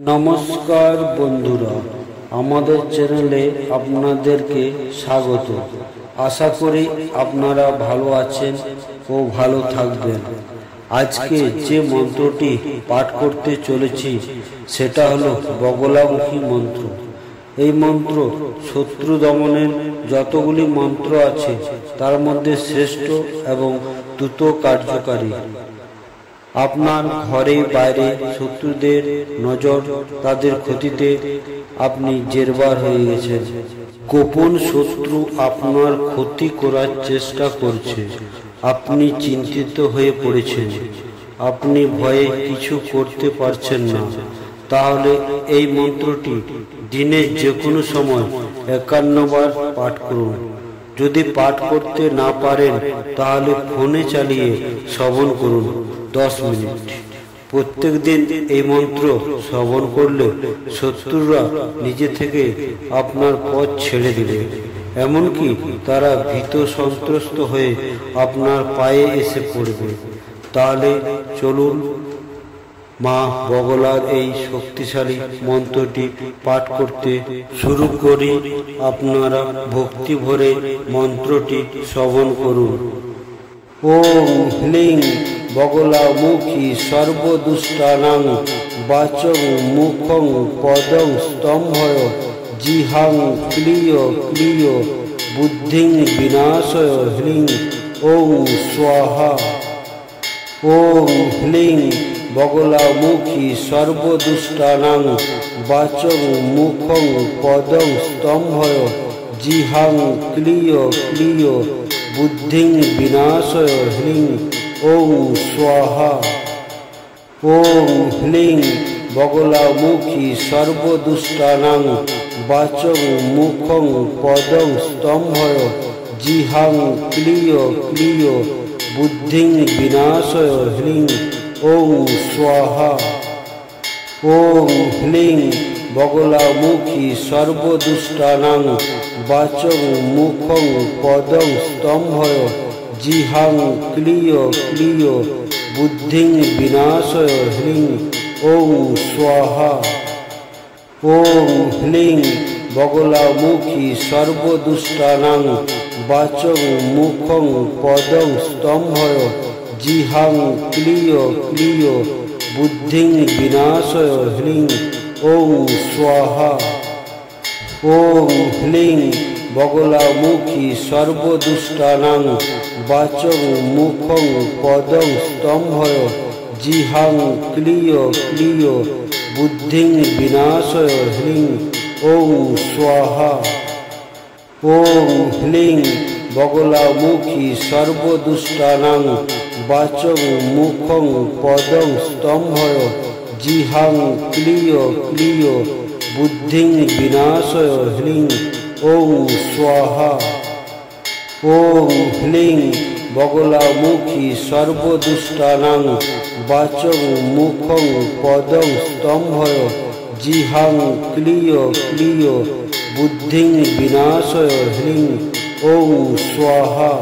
নমস্কার বন্ধুরা, আমাদের চ্যানেলে আপনাদেরকে স্বাগত। আশা করি আপনারা ভালো আছেন ও ভালো থাকবেন। আজকে যে মন্ত্রটি পাঠ করতে চলেছি সেটা হলো বগলামুখী মন্ত্র। এই মন্ত্র শত্রু দমনের যতগুলি মন্ত্র আছে তার মধ্যে শ্রেষ্ঠ এবং দ্রুত কার্যকারী। আপনার ঘরে বাইরে শত্রুদের নজর, তাদের ক্ষতিতে আপনি জেরবার হয়ে গেছেন। গোপন শত্রু আপনার ক্ষতি করার চেষ্টা করছে। আপনি চিন্তিত হয়ে পড়েছেন, আপনি ভয়ে কিছু করতে পারছেন না। তাহলে এই মন্ত্রটি দিনের যে কোনো সময় 51 বার পাঠ করুন। যদি পাঠ করতে না পারেন তাহলে ফোনে চালিয়ে শ্রবণ করুন 10 মিনিট। প্রত্যেক দিন এই মন্ত্র শ্রবণ করলে শত্রুরা নিজে থেকে আপনার পথ ছেড়ে দিবে, এমনকি তারা ভীত সন্ত্রস্ত হয়ে আপনার পায়ে এসে পড়বে। তাহলে চলুন মা বগলার এই শক্তিশালী মন্ত্রটি পাঠ করতে শুরু করি। আপনারা ভক্তি ভরে মন্ত্রটি শ্রবণ করুন। ওম হ্লিং বগলামুখী সর্বদুষ্টানাং বাচং মুখং পদং স্তম্ভয় জিহাং ক্লিয় ক্লিয় বুদ্ধিং বিনাশয় হ্লিং ওং স্বাহা। ওম হ্লিং বগলামুখী সর্বদুষ্টানাং বাচং মুখং পদং স্তম্ভয় জিহাং ক্লিয় ক্লিয় বুদ্ধিং বিনাশয় হ্লিং ওং স্বাহা। ওম হ্লিং বগলামুখী সর্বদুষ্টানাং বাচং মুখং পদং স্তম্ভয় জিহাং ক্লিয় ক্লিয় বুদ্ধিং বিনাশয় হ্লিং ওং স্বাহা। ওম হ্লিং বগলামুখী সর্বদুষ্টানাং বাচং মুখং পদং স্তম্ভয় জিহাং ক্লিয় ক্লিয় বুদ্ধিং বিনাশয় হ্লিং ওং স্বাহা। ওম হ্লিং বগলামুখী সর্বদুষ্টানাং বাচং মুখং পদং স্তম্ভয় জিহাং ক্লিয় ক্লিয় বুদ্ধিং বিনাশয় হ্লিং ওং স্বাহা। ওম হ্লিং বগলামুখী সর্বদুষ্টানাং বাচং মুখং পদং স্তম্ভয় জিহাং ক্লিয় ক্লিয় বুদ্ধিং বিনাশয় হ্লিং ওং স্বাহা। ওম হ্লিং বগলামুখী সর্বদুষ্টানাং বাচং মুখং পদং স্তম্ভয় জিহাং ক্লিয় ক্লিয় বুদ্ধিং বিনাশয় হ্লিং ওং স্বাহা। ওম হ্লিং বগলামুখী সর্বদুষ্টানাং বাচং মুখং পদং স্তম্ভয় জিহাং ক্লিয় ক্লিয় বুদ্ধিং বিনাশয় হ্লিং ওং স্বাহা।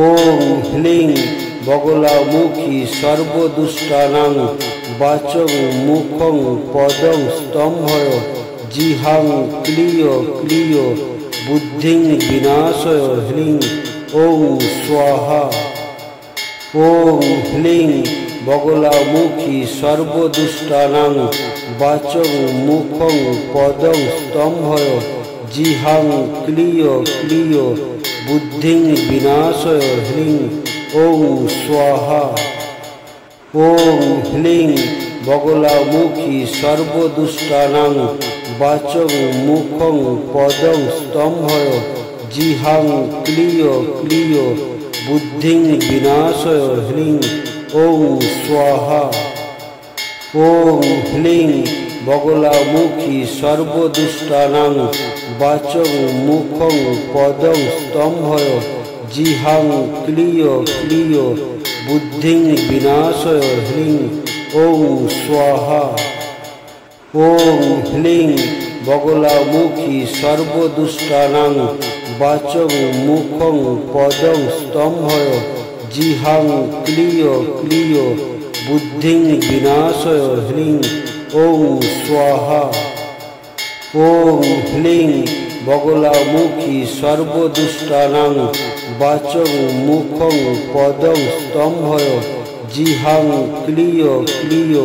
ওম হ্লিং বগলামুখী সর্বদুষ্টানাং বাচং মুখং পদং স্তম্ভয় জিহাং ক্লিয় ক্লিয় বুদ্ধিং বিনাশয় হ্লিং ওং স্বাহা। ওম হ্লিং বগলামুখী সর্বদুষ্টানাং বাচং মুখং পদং স্তম্ভয় জিহাং ক্লিয় ক্লিয় বুদ্ধিং বিনাশয় হ্লিং ওং স্বাহা। ওম হ্লিং বগলামুখী সর্বদুষ্টানাং বাচং মুখং পদং স্তম্ভয় জিহাং ক্লিয় ক্লিয় বুদ্ধিং বিনাশয় হ্লিং ওং স্বাহা। ওম হ্লিং বগলামুখী সর্বদুষ্টানাং বাচং মুখং পদং স্তম্ভয় জিহাং ক্লিয় ক্লিয় বুদ্ধিং বিনাশয় হ্লিং ওং স্বাহা। ওম হ্লিং বগলামুখী সর্বদুষ্টানাং বাচং মুখং পদং স্তম্ভয় জিহাং ক্লিয় ক্লিয় বুদ্ধিং বিনাশয় হ্লিং ওং স্বাহা। ওং হ্লিং বগলামুখী সর্বদুষ্টানাং বাচং মুখং পদং স্তম্ভয় জিহাং ক্লিয় ক্লিয়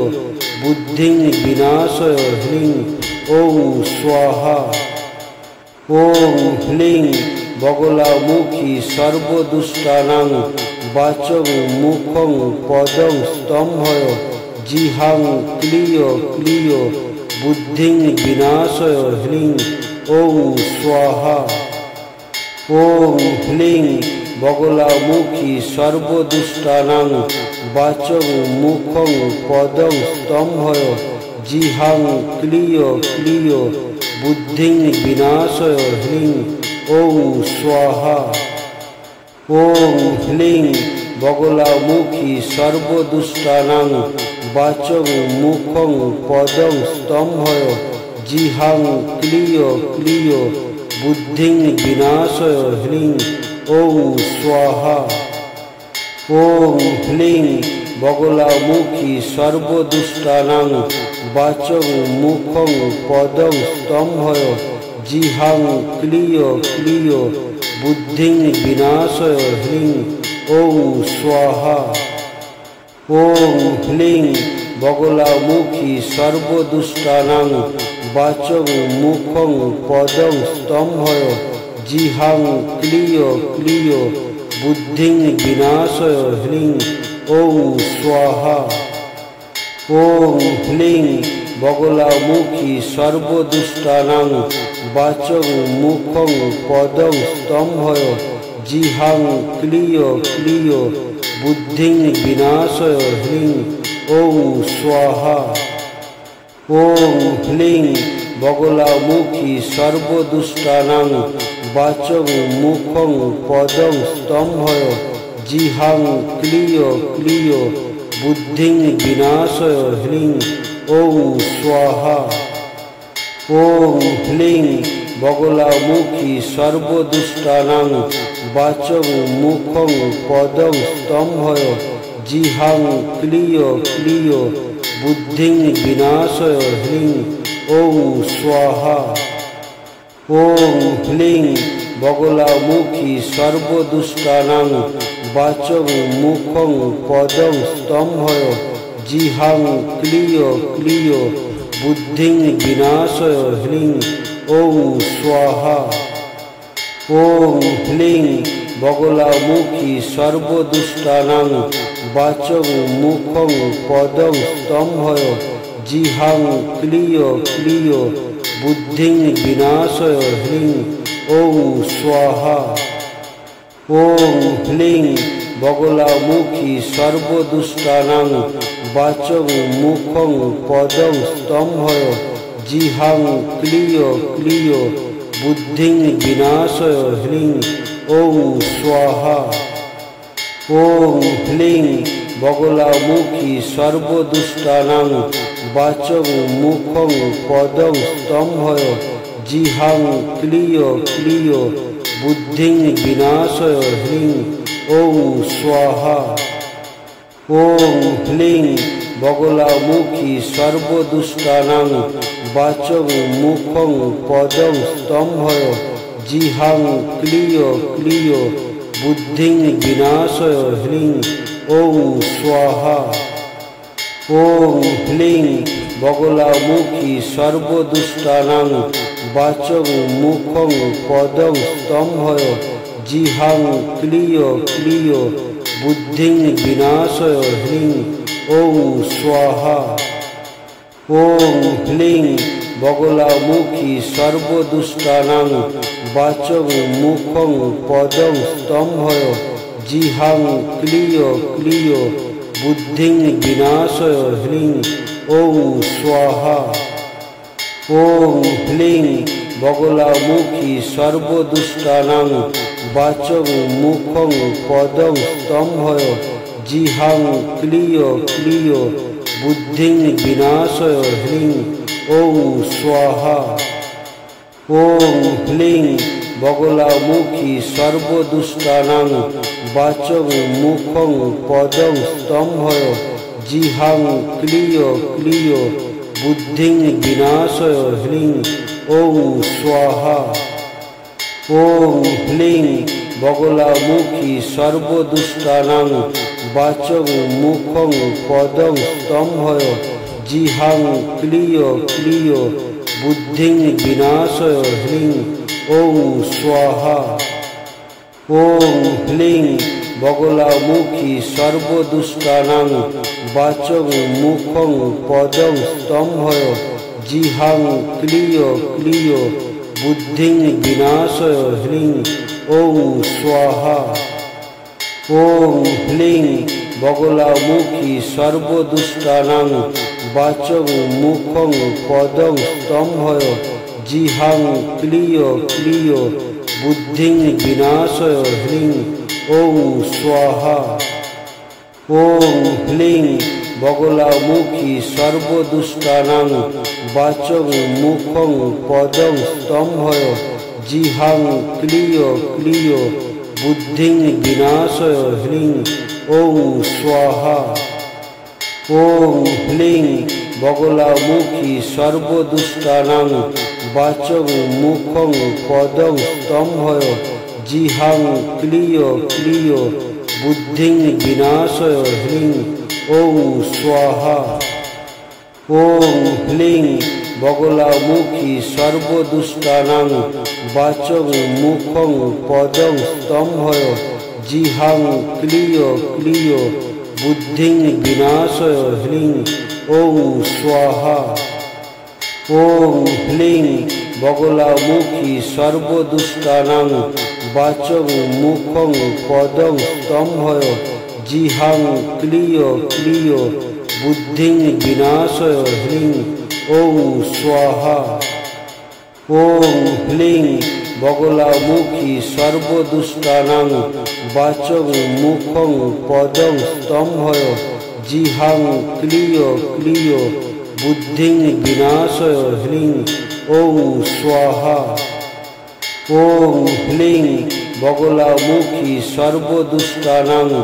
বুদ্ধিং বিনাশয় হ্লিং ওং স্বাহা। ওং হ্লিং বগলামুখী সর্বদুষ্টানাং বাচং মুখং পদং স্তম্ভয় জিহাং ক্লিয় ক্লিয় বুদ্ধিং বিনাশয় হ্লিং ওং স্বাহা। ওং হ্লিং বগলামুখী সর্বদুষ্টানাং বাচং মুখং পদং স্তম্ভয় জিহাং ক্লিয় ক্লিয় বুদ্ধিং বিনাশয় হ্লিং ওং স্বাহা। ওং হ্লিং বগলামুখী সর্বদুষ্টানাং বাচং মুখং পদং স্তম্ভয় জিহাং ক্লিয় ক্লিয় বুদ্ধিং বিনাশয় হ্লিং ওং স্বাহা। ওং হ্লিং বগলামুখী সর্বদুষ্টানাং বাচং মুখং পদং স্তম্ভয় জিহাং ক্লিয় ক্লিয় বুদ্ধিং বিনাশয় হ্লিং ওং স্বাহা। ওং হ্লিং বগলামুখী সর্বদুষ্টানাং বাচং মুখং পদং স্তম্ভয় জিহাং ক্লিয় ক্লিয় বুদ্ধিং বিনাশয় হ্লিং ওং স্বাহা। ওং হ্লিং বগলামুখী সর্বদুষ্টানাং বাচং মুখং পদং স্তম্ভয় জিহাং ক্লিয় ক্লিয় বুদ্ধিং বিনাশয় হ্লিং ওং স্বাহা। ওং হ্লিং বগলামুখী সর্বদুষ্টানাং বাচং মুখং পদং স্তম্ভয় জিহাং ক্লিয় ক্লিয় বুদ্ধিং বিনাশয় হ্লিং ওং স্বাহা। ওং হ্লিং বগলামুখী সর্বদুষ্টানাং বাচং মুখং পদং স্তম্ভয় জিহাং ক্লিয় ক্লিয় বুদ্ধিং বিনাশয় হ্লিং ওং স্বাহা। ওং হ্লিং বগলামুখী সর্বদুষ্টানাং বাচং মুখং পদং স্তম্ভয় জিহাং ক্লিয় ক্লিয় বুদ্ধিং বিনাশয় হ্লিং ওং স্বাহা। ওং হ্লিং বগলামুখী সর্বদুষ্টানাং বাচং মুখং পদং স্তম্ভয় জিহাং ক্লিয় ক্লিয় বুদ্ধিং বিনাশয় হ্লিং ওং স্বাহা। ওং হ্লিং বগলামুখী সর্বদুষ্টানাং বাচং মুখং পদং স্তম্ভয় জিহাং ক্লিয় ক্লিয় বুদ্ধিং বিনাশয় হ্লিং ওং স্বাহা। ওং হ্লিং বগলামুখী সর্বদুষ্টানাং বাচং মুখং পদং স্তম্ভয় জিহাং ক্লিয় ক্লিয় বুদ্ধিং বিনাশয় হ্লিং ওং স্বাহা। ওং হ্লিং বগলামুখী সর্বদুষ্টানাং বাচং মুখং পদং স্তম্ভয় জিহাং ক্লিয় ক্লিয় বুদ্ধিং বিনাশয় হ্লিং ওং স্বাহা। ওং হ্লিং বগলামুখী সর্বদুষ্টানাং বাচং মুখং পদং স্তম্ভয় জিহাং ক্লিয় ক্লিয় বুদ্ধিং বিনাশয় হ্লিং ওং স্বাহা। ওং হ্লিং বগলামুখী সর্বদুষ্টানাং বাচং মুখং পদং স্তম্ভয় জিহাং ক্লিয় ক্লিয় বুদ্ধিং বিনাশয় হ্লিং ওং স্বাহা। ওং হ্লিং বগলামুখী সর্বদুষ্টানাং বাচং মুখং পদং স্তম্ভয় জিহাং ক্লিয় ক্লিয় বুদ্ধিং বিনাশয় হ্লিং ওং স্বাহা। ওং হ্লিং বগলামুখী সর্বদুষ্টানাং বাচং মুখং পদং স্তম্ভয় জিহাং ক্লিয় ক্লিয় बुद्धिं विनाशय ह्रीं ॐ स्वाहा। ॐ ह्रीं बगलामुखी सर्वदुष्टानां वाचं मुखं पदं स्तंभय जिहां क्लीय क्लीय बुद्धिं विनाशय ह्रीं ॐ स्वाहा। ॐ ह्रीं बगलामुखी सर्वदुष्टानां वाचं मुखं पदं स्तंभय जिहां क्लीय क्लीय बुद्धिं विनाशय ह्रीं ॐ स्वाहा। ॐ ह्रीं बगलामुखी सर्वदुष्टानां वाचं मुखं पदं स्तंभय जिहां क्लीय क्लीय बुद्धिं विनाशय ह्रीं ॐ स्वाहा। ॐ ह्रीं बगलामुखी सर्वदुष्टानां वाचं मुखं पदं स्तंभय जिहां क्लीय क्लीय बुद्धिं विनाशय ह्रीं ॐ स्वाहा। ॐ ह्रीं बगलामुखी सर्वदुष्टानां वाचं मुखं पदं स्तंभय जिहां क्लीय क्लीय बुद्धिं विनाशय ह्रीं ॐ स्वाहा। ॐ ह्रीं बगलामुखी सर्वदुष्टानां वाचं मुखं पदं स्तंभय जिहां क्लीय क्लीय बुद्धिं विनाशय ह्रीं ॐ स्वाहा। ॐ ह्रीं बगलामुखी सर्वदुष्टानां वाचं मुखं पदं स्तंभय जिहां क्लीय क्लीय बुद्धिं विनाशय ह्रीं ॐ स्वाहा। ॐ ह्रीं बगलामुखी सर्वदुष्टानां वाचं मुखं पदं स्तंभय जिहां क्लीय क्लीय बुद्धिं विनाशय ह्रीं ॐ स्वाहा। ॐ ह्रीं बगलामुखी सर्वदुष्टानां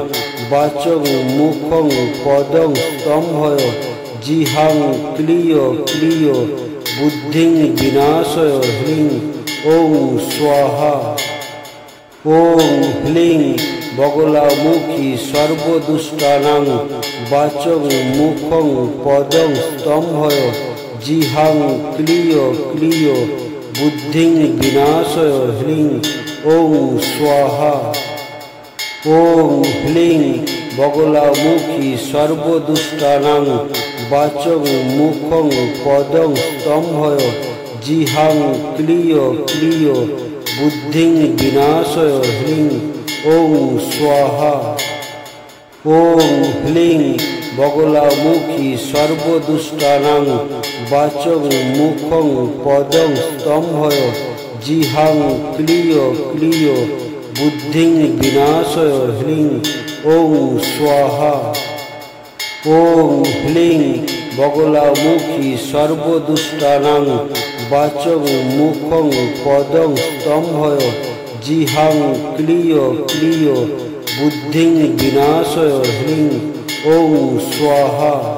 वाचं मुखं पदं स्तंभय जिहां क्लीय क्लीय बुद्धिं विनाशय ह्रीं ॐ स्वाहा। ॐ ह्रीं बगलामुखी सर्वदुष्टानां वाचं मुखं पदं स्तंभय जिहां क्लीय क्लीय बुद्धिं विनाशय ह्रीं ॐ स्वाहा। ॐ ह्रीं बगलामुखी सर्वदुष्टानां वाचं मुखं पदं स्तंभय जिहां क्लीय क्लीय बुद्धिं विनाशय ह्रीं ॐ स्वाहा। ॐ ह्रीं बगलामुखी सर्वदुष्टानां वाचं मुखं पदं स्तंभय जिहां क्लीय क्लीय बुद्धिं विनाशय ह्रीं ॐ स्वाहा। ॐ ह्रीं बगलामुखी सर्वदुष्टानां वाचं मुखं पदं स्तंभय जिहां क्लीय क्लीय बुद्धिं विनाशय ह्रीं ॐ स्वाहा।